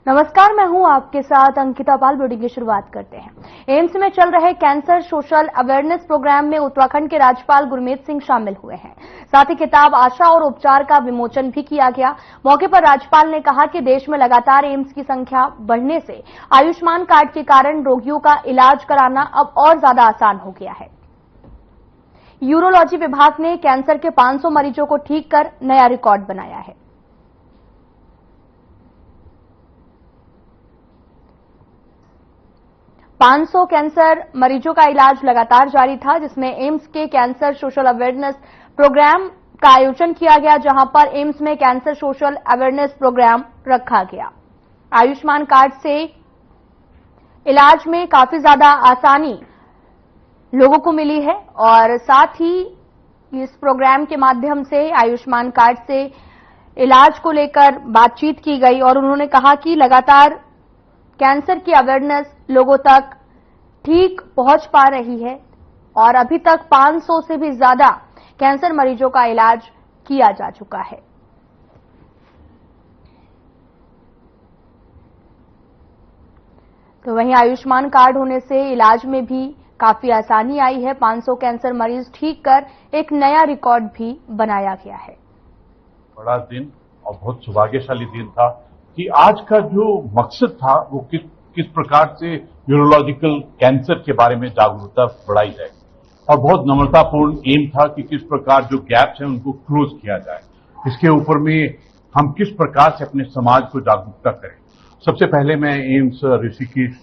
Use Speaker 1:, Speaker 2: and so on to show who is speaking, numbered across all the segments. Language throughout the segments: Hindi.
Speaker 1: नमस्कार, मैं हूं आपके साथ अंकिता पाल। ब्रीडिंग की शुरुआत करते हैं। एम्स में चल रहे कैंसर सोशल अवेयरनेस प्रोग्राम में उत्तराखंड के राज्यपाल गुरमीत सिंह शामिल हुए हैं। साथ ही किताब आशा और उपचार का विमोचन भी किया गया। मौके पर राज्यपाल ने कहा कि देश में लगातार एम्स की संख्या बढ़ने से आयुष्मान कार्ड के कारण रोगियों का इलाज कराना अब और ज्यादा आसान हो गया है। यूरोलॉजी विभाग ने कैंसर के 500 मरीजों को ठीक कर नया रिकॉर्ड बनाया है। पांच सौ कैंसर मरीजों का इलाज लगातार जारी था, जिसमें एम्स के कैंसर सोशल अवेयरनेस प्रोग्राम का आयोजन किया गया, जहां पर एम्स में कैंसर सोशल अवेयरनेस प्रोग्राम रखा गया। आयुष्मान कार्ड से इलाज में काफी ज्यादा आसानी लोगों को मिली है और साथ ही इस प्रोग्राम के माध्यम से आयुष्मान कार्ड से इलाज को लेकर बातचीत की गई और उन्होंने कहा कि लगातार कैंसर की अवेयरनेस लोगों तक ठीक पहुंच पा रही है और अभी तक 500 से भी ज्यादा कैंसर मरीजों का इलाज किया जा चुका है। तो वहीं आयुष्मान कार्ड होने से इलाज में भी काफी आसानी आई है। 500 कैंसर मरीज ठीक कर एक नया रिकॉर्ड भी बनाया गया है।
Speaker 2: बड़ा दिन और बहुत सौभाग्यशाली दिन था कि आज का जो मकसद था वो किस प्रकार से यूरोलॉजिकल कैंसर के बारे में जागरूकता बढ़ाई जाए और बहुत नम्रतापूर्ण एम था कि किस प्रकार जो गैप्स हैं उनको क्लोज किया जाए। इसके ऊपर में हम किस प्रकार से अपने समाज को जागरूकता करें। सबसे पहले मैं एम्स ऋषिकेश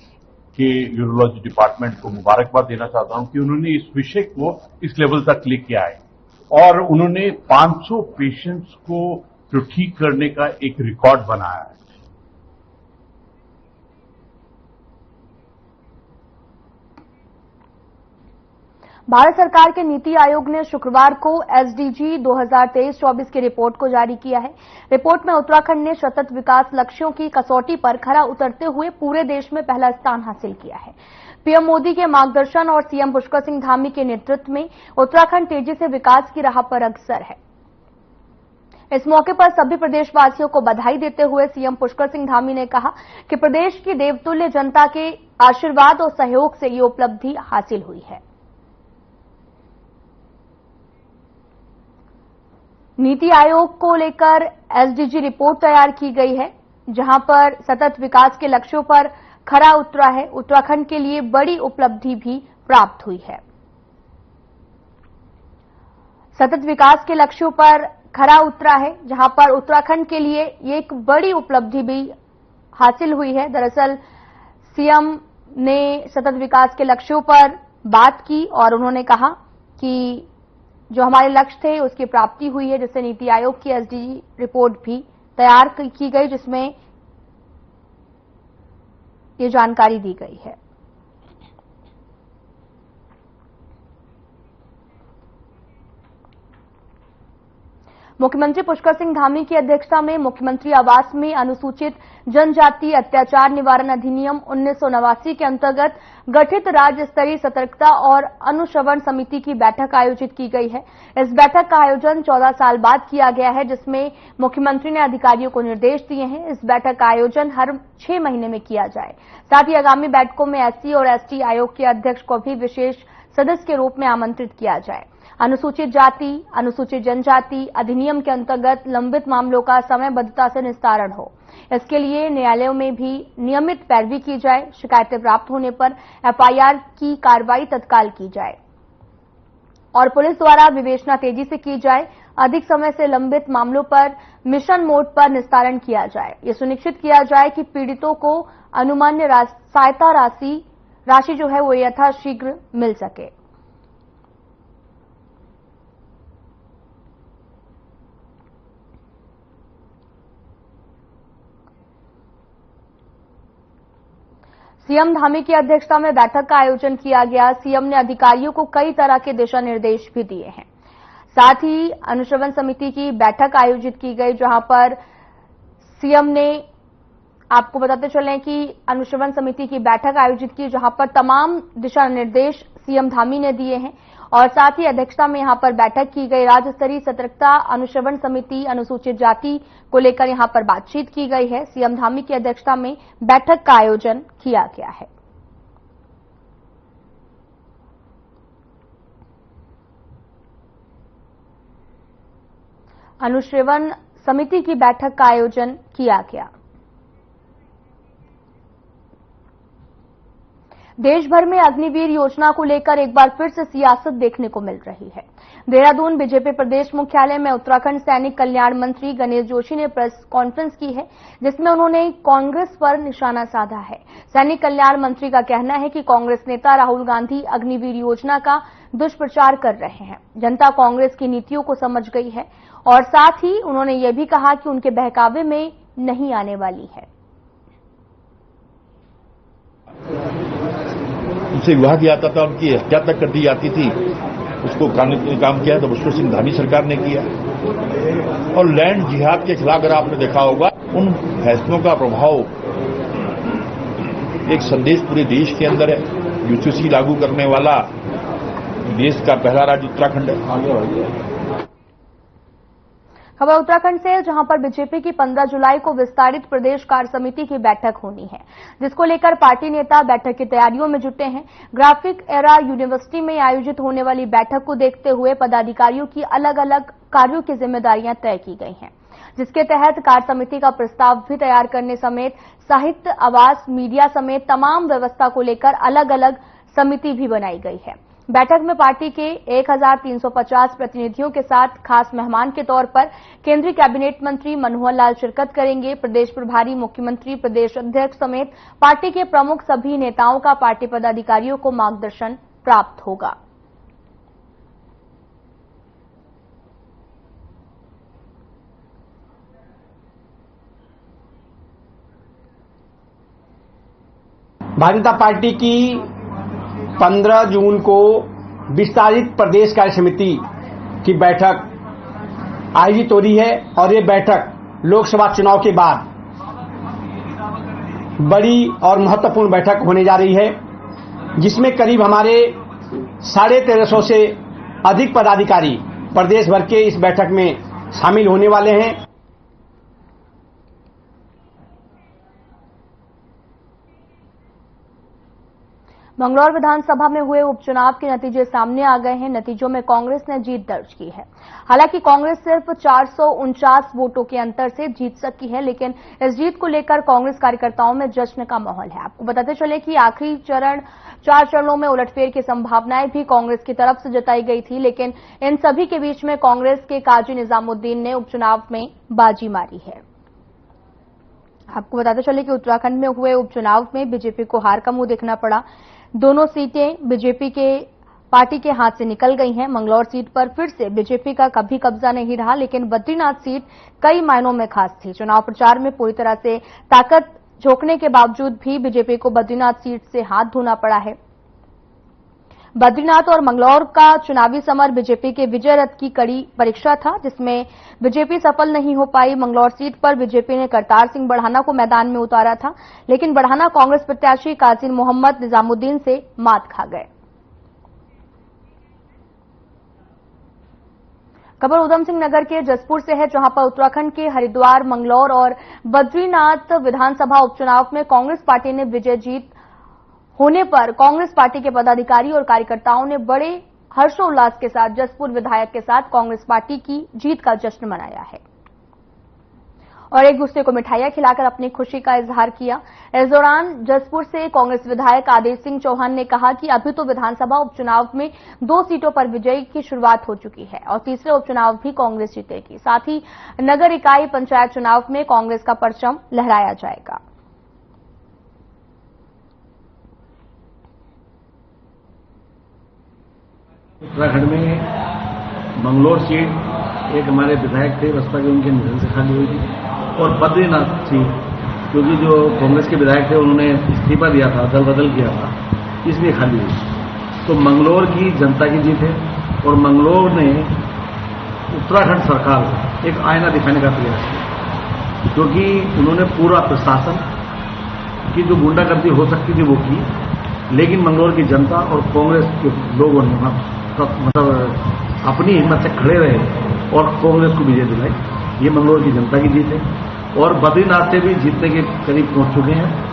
Speaker 2: के यूरोलॉजी डिपार्टमेंट को मुबारकबाद देना चाहता हूं कि उन्होंने इस विषय को इस लेवल तक लेके आए और उन्होंने 500 पेशेंट्स को जो ठीक करने का एक रिकॉर्ड बनाया है।
Speaker 1: भारत सरकार के नीति आयोग ने शुक्रवार को एसडीजी 2023-24 की रिपोर्ट को जारी किया है। रिपोर्ट में उत्तराखंड ने सतत विकास लक्ष्यों की कसौटी पर खरा उतरते हुए पूरे देश में पहला स्थान हासिल किया है। पीएम मोदी के मार्गदर्शन और सीएम पुष्कर सिंह धामी के नेतृत्व में उत्तराखंड तेजी से विकास की राह पर अग्रसर है। इस मौके पर सभी प्रदेशवासियों को बधाई देते हुए सीएम पुष्कर सिंह धामी ने कहा कि प्रदेश की देवतुल्य जनता के आशीर्वाद और सहयोग से ये उपलब्धि हासिल हुई है। नीति आयोग को लेकर एसडीजी रिपोर्ट तैयार की गई है, जहां पर सतत विकास के लक्ष्यों पर खरा उतरा है। उत्तराखंड के लिए बड़ी उपलब्धि भी प्राप्त हुई है। सतत विकास के लक्ष्यों पर खरा उतरा है, जहां पर उत्तराखंड के लिए ये एक बड़ी उपलब्धि भी हासिल हुई है। दरअसल सीएम ने सतत विकास के लक्ष्यों पर बात की और उन्होंने कहा कि जो हमारे लक्ष्य थे उसकी प्राप्ति हुई है, जिससे नीति आयोग की एसडीजी रिपोर्ट भी तैयार की गई, जिसमें ये जानकारी दी गई है। मुख्यमंत्री पुष्कर सिंह धामी की अध्यक्षता में मुख्यमंत्री आवास में अनुसूचित जनजाति अत्याचार निवारण अधिनियम 1989 के अंतर्गत गठित राज्य स्तरीय सतर्कता और अनुश्रवण समिति की बैठक आयोजित की गई है। इस बैठक का आयोजन 14 साल बाद किया गया है, जिसमें मुख्यमंत्री ने अधिकारियों को निर्देश दिए हैं इस बैठक का आयोजन हर 6 महीने में किया जाए। साथ ही आगामी बैठकों में एससी और एसटी आयोग के अध्यक्ष को भी विशेष सदस्य के रूप में आमंत्रित किया जाए। अनुसूचित जाति अनुसूचित जनजाति अधिनियम के अंतर्गत लंबित मामलों का समयबद्धता से निस्तारण हो, इसके लिए न्यायालयों में भी नियमित पैरवी की जाए। शिकायतें प्राप्त होने पर एफआईआर की कार्रवाई तत्काल की जाए और पुलिस द्वारा विवेचना तेजी से की जाए। अधिक समय से लंबित मामलों पर मिशन मोड पर निस्तारण किया जाए। ये सुनिश्चित किया जाए कि पीड़ितों को अनुमान्य सहायता राशि जो है वो यथाशीघ्र मिल सके। सीएम धामी की अध्यक्षता में बैठक का आयोजन किया गया। सीएम ने अधिकारियों को कई तरह के दिशा निर्देश भी दिए हैं। साथ ही अनुश्रवण समिति की बैठक आयोजित की गई, जहां पर सीएम ने, आपको बताते चलें कि अनुश्रवण समिति की बैठक आयोजित की, जहां पर तमाम दिशा निर्देश सीएम धामी ने दिए हैं और साथ ही अध्यक्षता में यहां पर बैठक की गई। राज्य स्तरीय सतर्कता अनुश्रवण समिति अनुसूचित जाति को लेकर यहां पर बातचीत की गई है। सीएम धामी की अध्यक्षता में बैठक का आयोजन किया गया है। अनुश्रवण समिति की बैठक का आयोजन किया गया। देश भर में अग्निवीर योजना को लेकर एक बार फिर से सियासत देखने को मिल रही है। देहरादून बीजेपी प्रदेश मुख्यालय में उत्तराखंड सैनिक कल्याण मंत्री गणेश जोशी ने प्रेस कॉन्फ्रेंस की है, जिसमें उन्होंने कांग्रेस पर निशाना साधा है। सैनिक कल्याण मंत्री का कहना है कि कांग्रेस नेता राहुल गांधी अग्निवीर योजना का दुष्प्रचार कर रहे हैं। जनता कांग्रेस की नीतियों को समझ गई है और साथ ही उन्होंने ये भी कहा कि उनके बहकावे में नहीं आने वाली है।
Speaker 3: उनसे विवाह किया जाता था, उनकी हत्या तक कर दी जाती थी। उसको काम किया तो पुष्कर सिंह धामी सरकार ने किया। और लैंड जिहाद के खिलाफ अगर आपने देखा होगा, उन फैसलों का प्रभाव एक संदेश पूरे देश के अंदर है। यूसीसी लागू करने वाला देश का पहला राज्य उत्तराखंड है।
Speaker 1: खबर उत्तराखंड से, जहां पर बीजेपी की 15 जुलाई को विस्तारित प्रदेश कार्य समिति की बैठक होनी है, जिसको लेकर पार्टी नेता बैठक की तैयारियों में जुटे हैं। ग्राफिक एरा यूनिवर्सिटी में आयोजित होने वाली बैठक को देखते हुए पदाधिकारियों की अलग अलग कार्यों की जिम्मेदारियां तय की गई हैं, जिसके तहत कार्य समिति का प्रस्ताव भी तैयार करने समेत साहित्य, आवास, मीडिया समेत तमाम व्यवस्था को लेकर अलग अलग समिति भी बनाई गई है। बैठक में पार्टी के 1350 प्रतिनिधियों के साथ खास मेहमान के तौर पर केंद्रीय कैबिनेट मंत्री मनोहर लाल शिरकत करेंगे। प्रदेश प्रभारी, मुख्यमंत्री, प्रदेश अध्यक्ष समेत पार्टी के प्रमुख सभी नेताओं का पार्टी पदाधिकारियों को मार्गदर्शन प्राप्त होगा।
Speaker 4: भारतीय जनता पार्टी की 15 जून को विस्तारित प्रदेश कार्य समिति की बैठक आयोजित हो रही है और ये बैठक लोकसभा चुनाव के बाद बड़ी और महत्वपूर्ण बैठक होने जा रही है, जिसमें करीब हमारे 1350 से अधिक पदाधिकारी प्रदेश भर के इस बैठक में शामिल होने वाले हैं।
Speaker 1: मंगलौर विधानसभा में हुए उपचुनाव के नतीजे सामने आ गए हैं। नतीजों में कांग्रेस ने जीत दर्ज की है। हालांकि कांग्रेस सिर्फ 449 वोटों के अंतर से जीत सकी है, लेकिन इस जीत को लेकर कांग्रेस कार्यकर्ताओं में जश्न का माहौल है। आपको बताते चले कि आखिरी 4 चरणों में उलटफेर की संभावनाएं भी कांग्रेस की तरफ से जताई गई थी, लेकिन इन सभी के बीच में कांग्रेस के काजी निजामुद्दीन ने उपचुनाव में बाजी मारी है। आपको बताते चले कि उत्तराखंड में हुए उपचुनाव में बीजेपी को हार का मुंह देखना पड़ा। दोनों सीटें बीजेपी के पार्टी के हाथ से निकल गई हैं। मंगलौर सीट पर फिर से बीजेपी का कभी कब्जा नहीं रहा, लेकिन बद्रीनाथ सीट कई मायनों में खास थी। चुनाव प्रचार में पूरी तरह से ताकत झोंकने के बावजूद भी बीजेपी को बद्रीनाथ सीट से हाथ धोना पड़ा है। बद्रीनाथ और मंगलौर का चुनावी समर बीजेपी के विजय रथ की कड़ी परीक्षा था, जिसमें बीजेपी सफल नहीं हो पाई। मंगलौर सीट पर बीजेपी ने करतार सिंह बढ़ाना को मैदान में उतारा था, लेकिन बढ़ाना कांग्रेस प्रत्याशी काजी मोहम्मद निजामुद्दीन से मात खा गए। खबर उधम सिंह नगर के जसपुर से है, जहां पर उत्तराखंड के हरिद्वार, मंगलौर और बद्रीनाथ विधानसभा उपचुनाव में कांग्रेस पार्टी ने विजय जीत होने पर कांग्रेस पार्टी के पदाधिकारी और कार्यकर्ताओं ने बड़े हर्षोल्लास के साथ जसपुर विधायक के साथ कांग्रेस पार्टी की जीत का जश्न मनाया है और एक दूसरे को मिठाइयां खिलाकर अपनी खुशी का इजहार किया। इस दौरान जसपुर से कांग्रेस विधायक आदेश सिंह चौहान ने कहा कि अभी तो विधानसभा उपचुनाव में 2 सीटों पर विजय की शुरुआत हो चुकी है और तीसरे उपचुनाव भी कांग्रेस जीतेगी। साथ ही नगर इकाई पंचायत चुनाव में कांग्रेस का परचम लहराया जाएगा।
Speaker 5: उत्तराखंड में मंगलौर सीट एक हमारे विधायक थे बसपा के, उनके निधन से खाली हुई थी, और बद्रीनाथ सीट क्योंकि जो कांग्रेस के विधायक थे उन्होंने इस्तीफा दिया था, दल बदल किया था, इसलिए खाली हुई। तो मंगलौर की जनता की जीत है और मंगलौर ने उत्तराखंड सरकार को एक आईना दिखाने का प्रयास किया, क्योंकि उन्होंने पूरा प्रशासन की जो गुंडागर्दी हो सकती थी वो की, लेकिन मंगलौर की जनता और कांग्रेस के लोगों ने वहां मतलब अपनी हिम्मत से खड़े रहे और कांग्रेस को विजय दिलाई। ये मंगलौर की जनता की जीत है और बद्रीनाथ से भी जीतने के करीब पहुंच चुके हैं।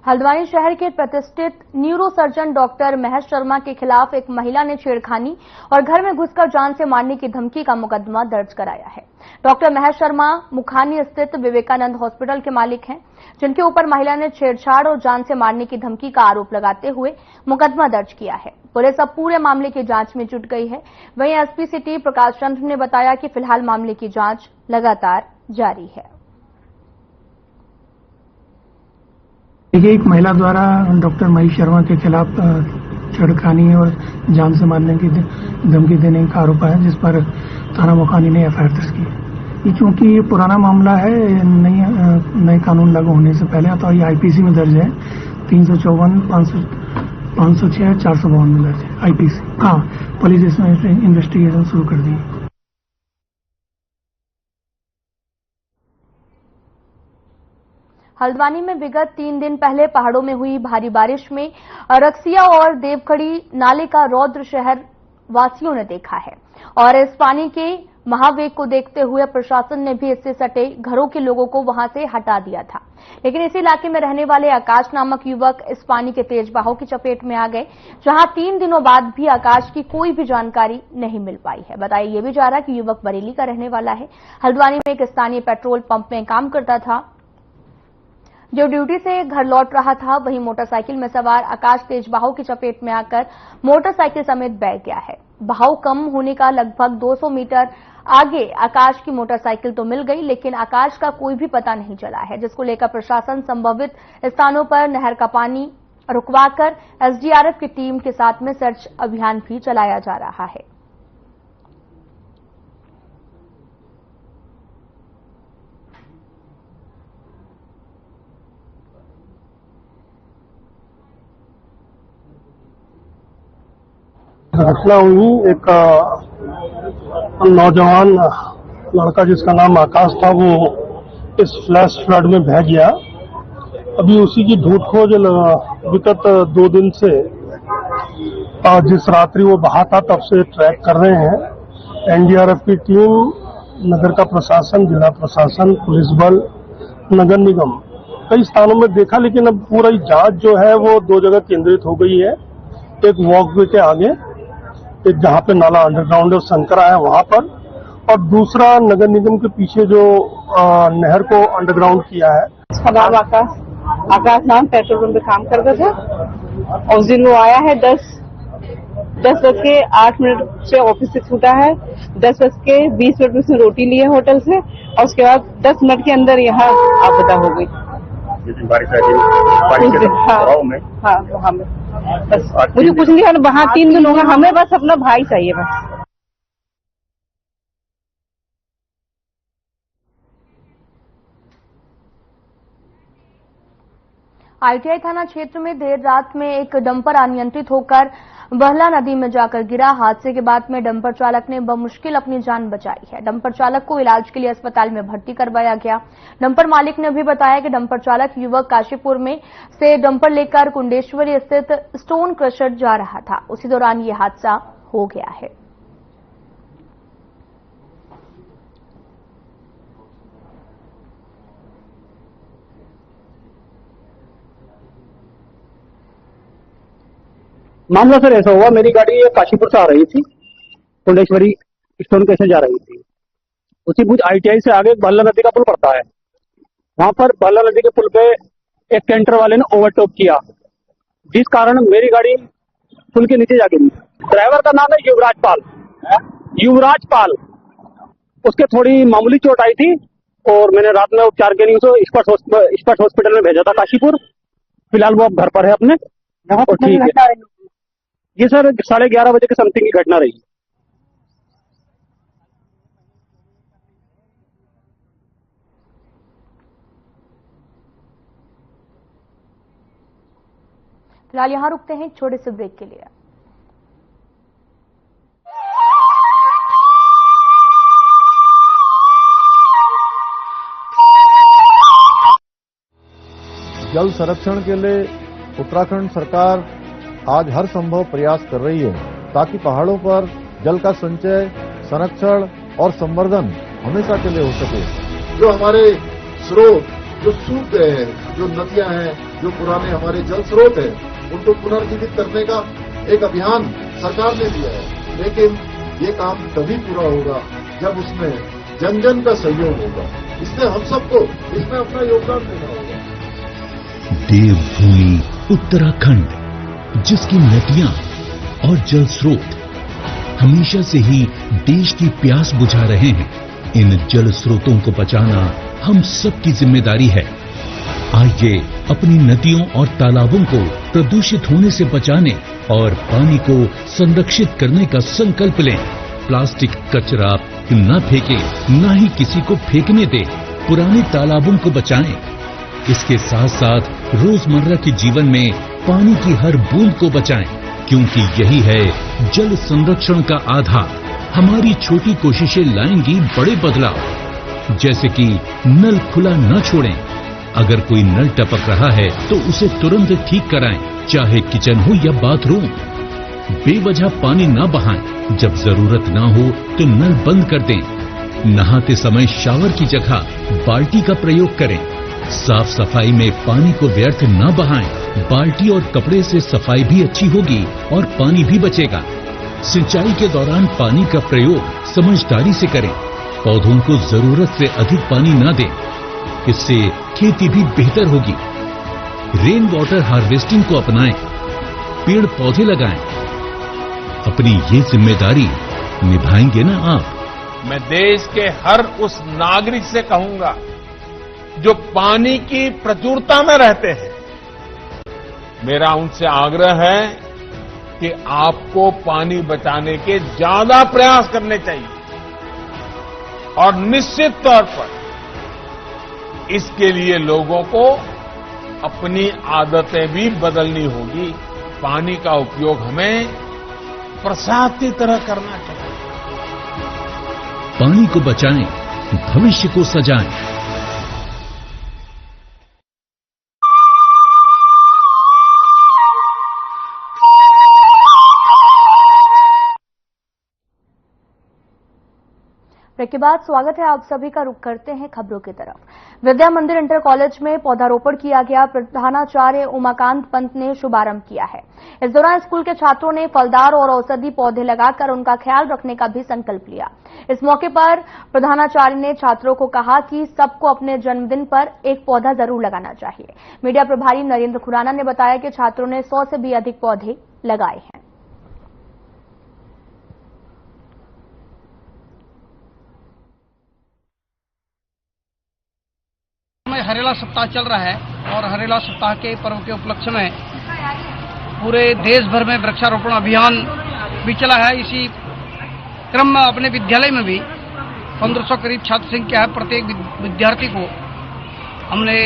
Speaker 1: हल्द्वानी शहर के प्रतिष्ठित न्यूरोसर्जन डॉक्टर महेश शर्मा के खिलाफ एक महिला ने छेड़खानी और घर में घुसकर जान से मारने की धमकी का मुकदमा दर्ज कराया है। डॉक्टर महेश शर्मा मुखानी स्थित विवेकानंद हॉस्पिटल के मालिक हैं, जिनके ऊपर महिला ने छेड़छाड़ और जान से मारने की धमकी का आरोप लगाते हुए मुकदमा दर्ज किया है। पुलिस अब पूरे मामले की जांच में जुट गई है। वहीं एसपी सिटी प्रकाश चंद्र ने बताया कि फिलहाल मामले की जांच लगातार जारी है।
Speaker 6: एक महिला द्वारा डॉक्टर महेश शर्मा के खिलाफ छेड़खानी और जान से मारने की धमकी देने का आरोप है, जिस पर थाना मुखानी ने एफआईआर दर्ज की। ये चूंकि ये पुराना मामला है, नए कानून लागू होने से पहले, तो ये आईपीसी में दर्ज है। 354, 506, 452 में दर्ज है आईपीसी। हाँ, पुलिस इसमें इन्वेस्टिगेशन शुरू कर दी।
Speaker 1: हल्द्वानी में विगत 3 दिन पहले पहाड़ों में हुई भारी बारिश में रक्सिया और देवखड़ी नाले का रौद्र शहर वासियों ने देखा है और इस पानी के महावेग को देखते हुए प्रशासन ने भी इससे सटे घरों के लोगों को वहां से हटा दिया था। लेकिन इसी इलाके में रहने वाले आकाश नामक युवक इस पानी के तेज बहाव की चपेट में आ गए, जहां 3 दिनों बाद भी आकाश की कोई भी जानकारी नहीं मिल पाई है। बताया यह भी जा रहा कि युवक बरेली का रहने वाला है। हल्द्वानी में एक स्थानीय पेट्रोल पंप में काम करता था, जो ड्यूटी से घर लौट रहा था। वहीं मोटरसाइकिल में सवार आकाश तेज बहाव की चपेट में आकर मोटरसाइकिल समेत बह गया है। बहाव कम होने का लगभग 200 मीटर आगे आकाश की मोटरसाइकिल तो मिल गई, लेकिन आकाश का कोई भी पता नहीं चला है, जिसको लेकर प्रशासन संभावित स्थानों पर नहर का पानी रुकवाकर एसडीआरएफ की टीम के साथ में सर्च अभियान भी चलाया जा रहा है।
Speaker 7: घटना हुई, एक नौजवान लड़का जिसका नाम आकाश था, वो इस फ्लैश फ्लड में बह गया। अभी उसी की ढूंढ खोज विगत 2 दिन से, जिस रात्रि वो बहा था तब से ट्रैक कर रहे हैं। एनडीआरएफ की टीम, नगर का प्रशासन, जिला प्रशासन, पुलिस बल, नगर निगम, कई स्थानों में देखा, लेकिन अब पूरी जांच जो है वो 2 जगह केंद्रित हो गई है। एक वॉकवे के आगे, एक जहां पे नाला अंडरग्राउंड और संकरा है वहां पर, और दूसरा नगर निगम के पीछे जो नहर को अंडरग्राउंड किया है।
Speaker 8: उसका नाम आकाश नाम पेट्रोल पंप पे काम करता था और उस दिन वो आया है 10:08 से ऑफिस से छूटा है। 10:20 में उसने रोटी ली है होटल से और उसके बाद 10 मिनट के अंदर यहाँ आपदा हो गई।
Speaker 7: बारिश
Speaker 8: हाँ, वहाँ में बस मुझे कुछ नहीं है, वहाँ 3 दिन होगा। हमें बस अपना भाई चाहिए बस।
Speaker 1: आईटीआई थाना क्षेत्र में देर रात में एक डंपर अनियंत्रित होकर बहला नदी में जाकर गिरा। हादसे के बाद में डंपर चालक ने बमुश्किल अपनी जान बचाई है। डंपर चालक को इलाज के लिए अस्पताल में भर्ती करवाया गया। डंपर मालिक ने भी बताया कि डंपर चालक युवक काशीपुर में से डंपर लेकर कुंडेश्वरी स्थित स्टोन क्रशर जा रहा था, उसी दौरान ये हादसा हो गया है।
Speaker 9: मामला सर ऐसा हुआ, मेरी गाड़ी काशीपुर से आ रही थी, कुंडेश्वरी स्टोन कैसे जा रही थी। उसी बुझ आईटीआई से आगे बहला नदी का पुल पड़ता है, वहां पर बहला नदी के पुल पे एक कैंटर वाले ने ओवरटेक किया, जिस कारण मेरी गाड़ी पुल के नीचे जा गिरी। ड्राइवर का नाम है युवराज पाल। उसके थोड़ी मामूली चोट आई थी और मैंने रात में उपचार के लिए उसे स्पर्श हॉस्पिटल में भेजा था काशीपुर। फिलहाल वो अब घर पर है अपने। और ठीक है, ये सर 11:30 बजे के समथिंग की घटना रही।
Speaker 1: फिलहाल यहां रुकते हैं एक छोटे से ब्रेक के लिए।
Speaker 10: जल संरक्षण के लिए उत्तराखंड सरकार आज हर संभव प्रयास कर रही है ताकि पहाड़ों पर जल का संचय, संरक्षण और संवर्धन हमेशा के लिए हो सके।
Speaker 11: जो हमारे स्रोत जो सूख गए हैं, जो नदियां हैं, जो पुराने हमारे जल स्रोत हैं, उनको पुनर्जीवित करने का एक अभियान सरकार ने लिया है। लेकिन ये काम तभी पूरा होगा जब उसमें जन जन का सहयोग होगा। इसलिए हम सबको इसमें अपना योगदान देना होगा।
Speaker 12: देवभूमि उत्तराखंड, जिसकी नदियां और जल स्रोत हमेशा से ही देश की प्यास बुझा रहे हैं, इन जल स्रोतों को बचाना हम सबकी जिम्मेदारी है। आइए अपनी नदियों और तालाबों को प्रदूषित होने से बचाने और पानी को संरक्षित करने का संकल्प लें। प्लास्टिक कचरा न फेंके, न ही किसी को फेंकने दे। पुराने तालाबों को बचाएं। इसके साथ साथ रोजमर्रा के जीवन में पानी की हर बूंद को बचाएं, क्योंकि यही है जल संरक्षण का आधार। हमारी छोटी कोशिशें लाएंगी बड़े बदलाव। जैसे कि नल खुला न छोड़ें। अगर कोई नल टपक रहा है तो उसे तुरंत ठीक कराएं, चाहे किचन हो या बाथरूम। बेवजह पानी न बहाएं। जब जरूरत ना हो तो नल बंद कर दें। नहाते समय शावर की जगह बाल्टी का प्रयोग करें। साफ सफाई में पानी को व्यर्थ न बहाएं। बाल्टी और कपड़े से सफाई भी अच्छी होगी और पानी भी बचेगा। सिंचाई के दौरान पानी का प्रयोग समझदारी से करें। पौधों को जरूरत से अधिक पानी न दें, इससे खेती भी बेहतर होगी। रेन वाटर हार्वेस्टिंग को अपनाएं, पेड़ पौधे लगाएं। अपनी ये जिम्मेदारी निभाएंगे ना आप?
Speaker 13: मैं देश के हर उस नागरिक से कहूंगा जो पानी की प्रचुरता में रहते हैं, मेरा उनसे आग्रह है कि आपको पानी बचाने के ज्यादा प्रयास करने चाहिए और निश्चित तौर पर इसके लिए लोगों को अपनी आदतें भी बदलनी होगी। पानी का उपयोग हमें प्रसाद की तरह करना चाहिए।
Speaker 12: पानी को बचाएं, भविष्य को सजाएं।
Speaker 1: ब्रेक के बाद स्वागत है आप सभी का। रुख करते हैं खबरों की तरफ। विद्या मंदिर इंटर कॉलेज में पौधारोपण किया गया। प्रधानाचार्य उमाकांत पंत ने शुभारंभ किया है। इस दौरान स्कूल के छात्रों ने फलदार और औषधि पौधे लगाकर उनका ख्याल रखने का भी संकल्प लिया। इस मौके पर प्रधानाचार्य ने छात्रों को कहा कि सबको अपने जन्मदिन पर एक पौधा जरूर लगाना चाहिए। मीडिया प्रभारी नरेंद्र खुराना ने बताया कि छात्रों ने 100 से भी अधिक पौधे लगाए हैं।
Speaker 14: हरेला सप्ताह चल रहा है और हरेला सप्ताह के पर्व के उपलक्ष्य में पूरे देश भर में वृक्षारोपण अभियान भी चला है। इसी क्रम में अपने विद्यालय में भी 1500 करीब छात्र संख्या है। प्रत्येक विद्यार्थी को हमने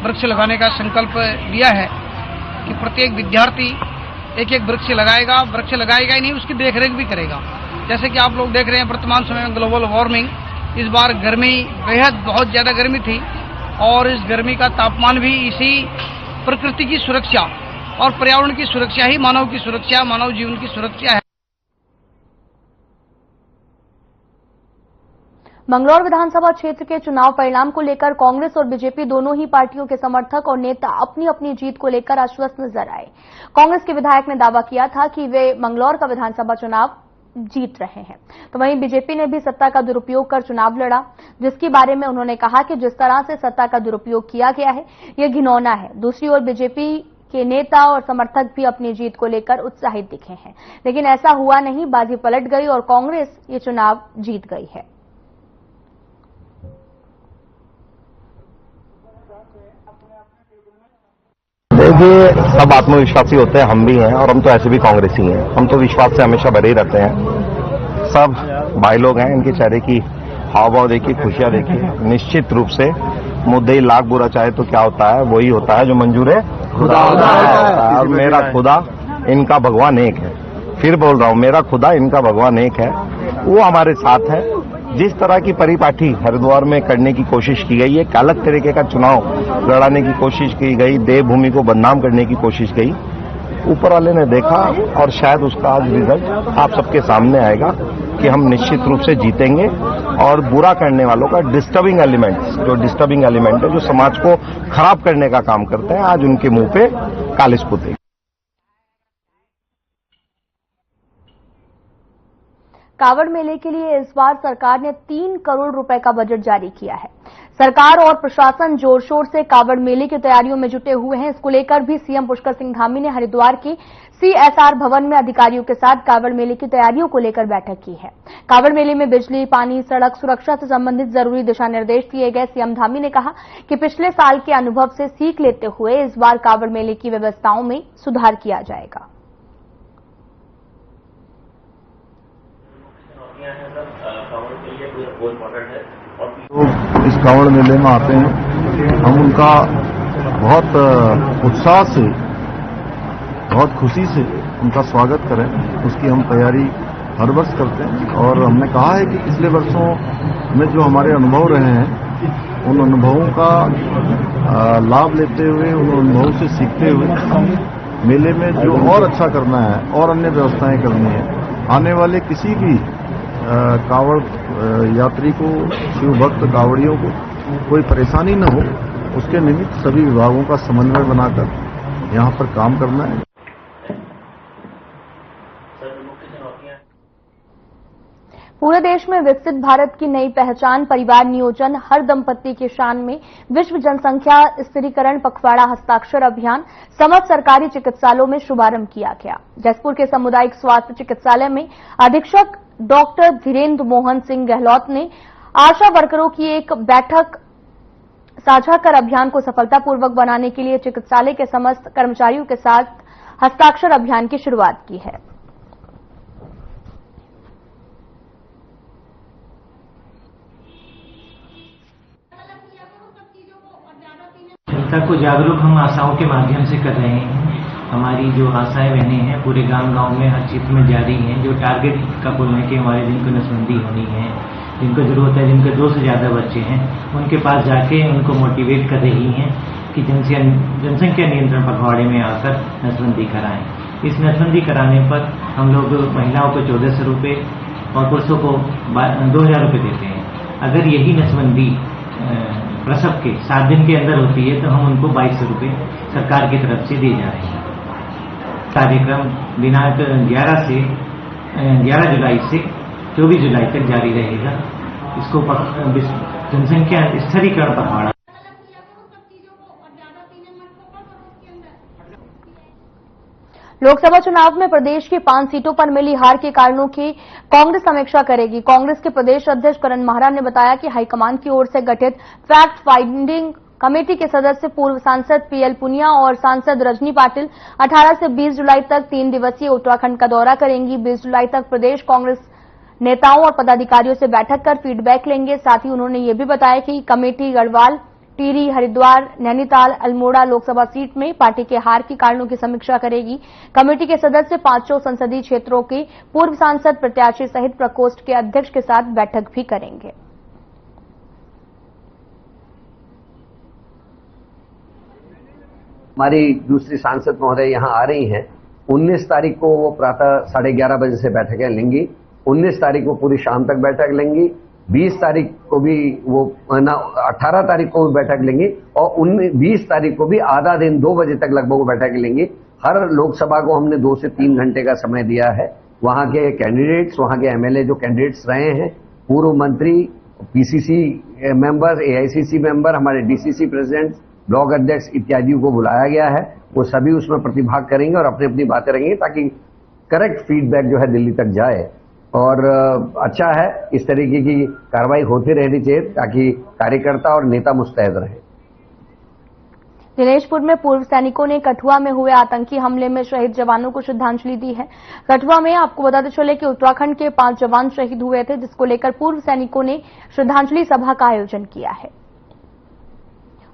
Speaker 14: वृक्ष लगाने का संकल्प लिया है कि प्रत्येक विद्यार्थी एक एक वृक्ष लगाएगा। वृक्ष लगाएगा ही नहीं, उसकी देखरेख भी करेगा। जैसे कि आप लोग देख रहे हैं वर्तमान समय में ग्लोबल वार्मिंग, इस बार गर्मी बेहद बहुत ज्यादा गर्मी थी और इस गर्मी का तापमान भी इसी प्रकृति की सुरक्षा और पर्यावरण की सुरक्षा ही मानव की सुरक्षा, मानव जीवन की सुरक्षा है।
Speaker 1: मंगलौर विधानसभा क्षेत्र के चुनाव परिणाम को लेकर कांग्रेस और बीजेपी दोनों ही पार्टियों के समर्थक और नेता अपनी अपनी जीत को लेकर आश्वस्त नजर आए। कांग्रेस के विधायक ने दावा किया था कि वे मंगलौर का विधानसभा चुनाव जीत रहे हैं, तो वहीं बीजेपी ने भी सत्ता का दुरुपयोग कर चुनाव लड़ा, जिसके बारे में उन्होंने कहा कि जिस तरह से सत्ता का दुरुपयोग किया गया है यह घिनौना है। दूसरी ओर बीजेपी के नेता और समर्थक भी अपनी जीत को लेकर उत्साहित दिखे हैं, लेकिन ऐसा हुआ नहीं। बाजी पलट गई और कांग्रेस ये चुनाव जीत गई है।
Speaker 15: देखिए, सब आत्मविश्वासी होते हैं, हम भी हैं और हम तो ऐसे भी कांग्रेसी हैं। हम तो विश्वास से हमेशा भरे ही रहते हैं। सब भाई लोग हैं, इनके चेहरे की हाव भाव देखिए, खुशियां देखिए। निश्चित रूप से मुद्दे लाख बुरा चाहे तो क्या होता है, वही होता है जो मंजूर है खुदा होता है। और मेरा खुदा इनका भगवान एक है। फिर बोल रहा हूं, मेरा खुदा इनका भगवान एक है। वो हमारे साथ है, जिस तरह की परिपाटी हरिद्वार में करने की कोशिश की गई, एक अलग तरीके का चुनाव लड़ाने की कोशिश की गई, देवभूमि को बदनाम करने की कोशिश गई, ऊपर वाले ने देखा और शायद उसका आज रिजल्ट आप सबके सामने आएगा कि हम निश्चित रूप से जीतेंगे और बुरा करने वालों का डिस्टर्बिंग एलिमेंट है, जो समाज को खराब करने का काम करते हैं, आज उनके मुंह पे कालिस पुतेगी।
Speaker 1: कांवड़ मेले के लिए इस बार सरकार ने 3 करोड़ रुपए का बजट जारी किया है। सरकार और प्रशासन जोर शोर से कांवड़ मेले की तैयारियों में जुटे हुए हैं। इसको लेकर भी सीएम पुष्कर सिंह धामी ने हरिद्वार के सीएसआर भवन में अधिकारियों के साथ कांवड़ मेले की तैयारियों को लेकर बैठक की है। कांवड़ मेले में बिजली, पानी, सड़क सुरक्षा से संबंधित जरूरी दिशा निर्देश दिए गए। सीएम धामी ने कहा कि पिछले साल के अनुभव से सीख लेते हुए इस बार कांवड़ मेले की व्यवस्थाओं में सुधार किया जाएगा।
Speaker 10: लोग इस कांवड़ मेले में आते हैं, हम उनका बहुत उत्साह से, बहुत खुशी से उनका स्वागत करें, उसकी हम तैयारी हर वर्ष करते हैं। और हमने कहा है कि पिछले वर्षों में जो हमारे अनुभव रहे हैं, उन अनुभवों का लाभ लेते हुए, उन अनुभवों से सीखते हुए मेले में जो और अच्छा करना है और अन्य व्यवस्थाएं करनी है, आने वाले किसी भी कांवड़ यात्री को, शिव भक्त कांवड़ियों को कोई परेशानी न हो, उसके निमित्त सभी विभागों का समन्वय बनाकर यहां पर काम करना है।
Speaker 1: पूरे देश में विकसित भारत की नई पहचान परिवार नियोजन हर दंपति के शान में विश्व जनसंख्या स्थिरीकरण पखवाड़ा हस्ताक्षर अभियान समस्त सरकारी चिकित्सालयों में शुभारंभ किया गया। जसपुर के सामुदायिक स्वास्थ्य चिकित्सालय में अधीक्षक डॉक्टर धीरेन्द्र मोहन सिंह गहलोत ने आशा वर्करों की एक बैठक साझा कर अभियान को सफलतापूर्वक बनाने के लिए चिकित्सालय के समस्त कर्मचारियों के साथ हस्ताक्षर अभियान की शुरुआत की है।
Speaker 16: जनता को जागरूक हम आशाओं के माध्यम से कर रहे हैं। हमारी जो आशाएं बहनें हैं पूरे गांव-गांव में, हर क्षेत्र में जारी हैं। जो टारगेट का बोलना है कि हमारे जिनको नसबंदी होनी है, जिनको जरूरत है, जिनके 2 से ज्यादा बच्चे हैं, उनके पास जाके उनको मोटिवेट कर रही हैं कि जनसंख्या नियंत्रण पखवाड़े में आकर नसबंदी कराएं। इस नसबंदी कराने पर हम लोग महिलाओं को 1400 रुपये और पुरुषों को 2000 रुपये देते हैं। अगर यही नसबंदी प्रसव के 7 दिन के अंदर होती है तो हम उनको 2200 रुपये सरकार की तरफ से दिए जा रहे हैं। कार्यक्रम दिनांक 11 जुलाई से 24 जुलाई तक जारी रहेगा। इसको जनसंख्या स्थिरीकरण पखवाड़ा।
Speaker 1: लोकसभा चुनाव में प्रदेश की 5 सीटों पर मिली हार के कारणों की कांग्रेस समीक्षा करेगी। कांग्रेस के प्रदेश अध्यक्ष करण माहरा ने बताया कि हाईकमान की ओर से गठित फैक्ट फाइंडिंग कमेटी के सदस्य पूर्व सांसद पीएल पुनिया और सांसद रजनी पाटिल 18 से 20 जुलाई तक 3 दिवसीय उत्तराखंड का दौरा करेंगी। 20 जुलाई तक प्रदेश कांग्रेस नेताओं और पदाधिकारियों से बैठक कर फीडबैक लेंगे। साथ ही उन्होंने ये भी बताया कि कमेटी गढ़वाल, टिहरी, हरिद्वार, नैनीताल, अल्मोड़ा लोकसभा सीट में पार्टी के हार के कारणों की समीक्षा करेगी। कमेटी के सदस्य 5 संसदीय क्षेत्रों के पूर्व सांसद प्रत्याशी सहित प्रकोष्ठ के अध्यक्ष के साथ बैठक भी करेंगे।
Speaker 17: हमारी दूसरी सांसद महोदय यहां आ रही हैं। 19 तारीख को वो प्रातः 11:30 बजे से बैठकें लेंगी। 19 तारीख को पूरी शाम तक बैठक लेंगी। 20 तारीख को भी वो 18 तारीख को भी बैठक लेंगी और 20 तारीख को भी आधा दिन 2 बजे तक लगभग वो बैठक लेंगी। हर लोकसभा को हमने 2 से 3 घंटे का समय दिया है। वहां के कैंडिडेट्स, वहां के एमएलए जो कैंडिडेट्स रहे हैं, पूर्व मंत्री, पीसीसी मेंबर, एआईसीसी मेंबर, हमारे डीसीसी प्रेसिडेंट, ब्लॉक अध्यक्ष इत्यादि को बुलाया गया है। वो सभी उसमें प्रतिभाग करेंगे और अपनी अपनी बातें रहेंगी ताकि करेक्ट फीडबैक जो है दिल्ली तक जाए। और अच्छा है, इस तरीके की कार्रवाई होती रहनी चाहिए ताकि कार्यकर्ता और नेता मुस्तैद रहे।
Speaker 1: दिनेशपुर में पूर्व सैनिकों ने कठुआ में हुए आतंकी हमले में शहीद जवानों को श्रद्धांजलि दी है। कठुआ में आपको बताते चले कि उत्तराखंड के 5 जवान शहीद हुए थे, जिसको लेकर पूर्व सैनिकों ने श्रद्धांजलि सभा का आयोजन किया है।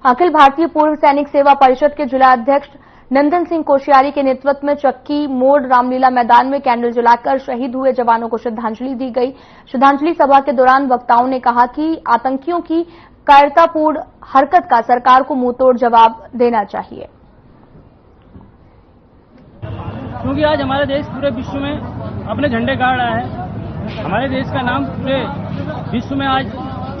Speaker 1: अखिल भारतीय पूर्व सैनिक सेवा परिषद के जिला अध्यक्ष नंदन सिंह कोश्यारी के नेतृत्व में चक्की मोड़ रामलीला मैदान में कैंडल जलाकर शहीद हुए जवानों को श्रद्धांजलि दी गई। श्रद्धांजलि सभा के दौरान वक्ताओं ने कहा कि आतंकियों की कायरतापूर्ण हरकत का सरकार को मुंहतोड़ जवाब देना चाहिए,
Speaker 18: क्योंकि आज हमारा देश पूरे विश्व में अपने झंडे गाड़ रहा है। हमारे देश का नाम पूरे विश्व में आज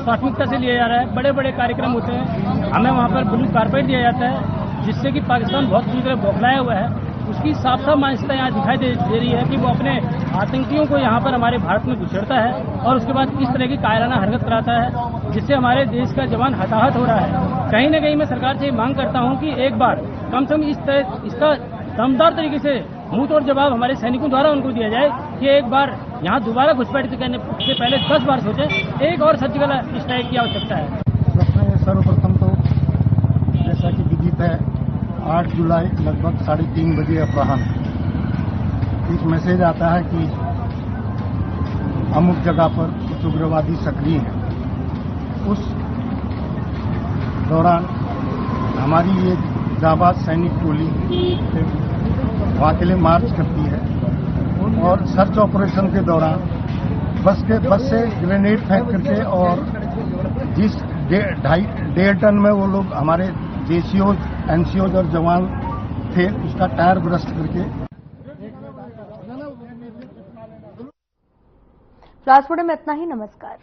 Speaker 18: प्राथमिकता से लिया जा रहा है। बड़े बड़े कार्यक्रम होते हैं, हमें वहां पर ब्लू कारपेट दिया जाता है, जिससे कि पाकिस्तान बहुत बुरी तरह बौखलाया हुआ है। उसकी साफ साफ मानसिकता यहाँ दिखाई दे रही है कि वो अपने आतंकियों को यहाँ पर हमारे भारत में घुसेड़ता है और उसके बाद इस तरह की कायराना हरकत कराता है, जिससे हमारे देश का जवान हताहत हो रहा है। कहीं न कहीं मैं सरकार से मांग करता हूँ कि एक बार कम से कम इसका दमदार तरीके से मुंहतोड़ जवाब हमारे सैनिकों द्वारा उनको दिया जाए कि एक बार यहाँ दोबारा घुसपैठ करने से पहले 10 बार सोचे। एक और सर्जिकल स्ट्राइक की आवश्यकता है।
Speaker 19: सर्वप्रथम तो जैसा कि विदित है 8 जुलाई लगभग 3:30 बजे अपराह्न एक मैसेज आता है कि अमुक जगह पर कुछ उग्रवादी सक्रिय हैं। उस दौरान हमारी ये जाबाज सैनिक टोली वहाँ के लिए मार्च करती है और सर्च ऑपरेशन के दौरान बस से ग्रेनेड फेंक करके और जिस 1.5 टन में वो लोग हमारे जेसीओज, एनसीओज और जवान थे उसका टायर ब्रस्ट करके।
Speaker 1: फ्लास्फोर्ड में इतना ही। नमस्कार।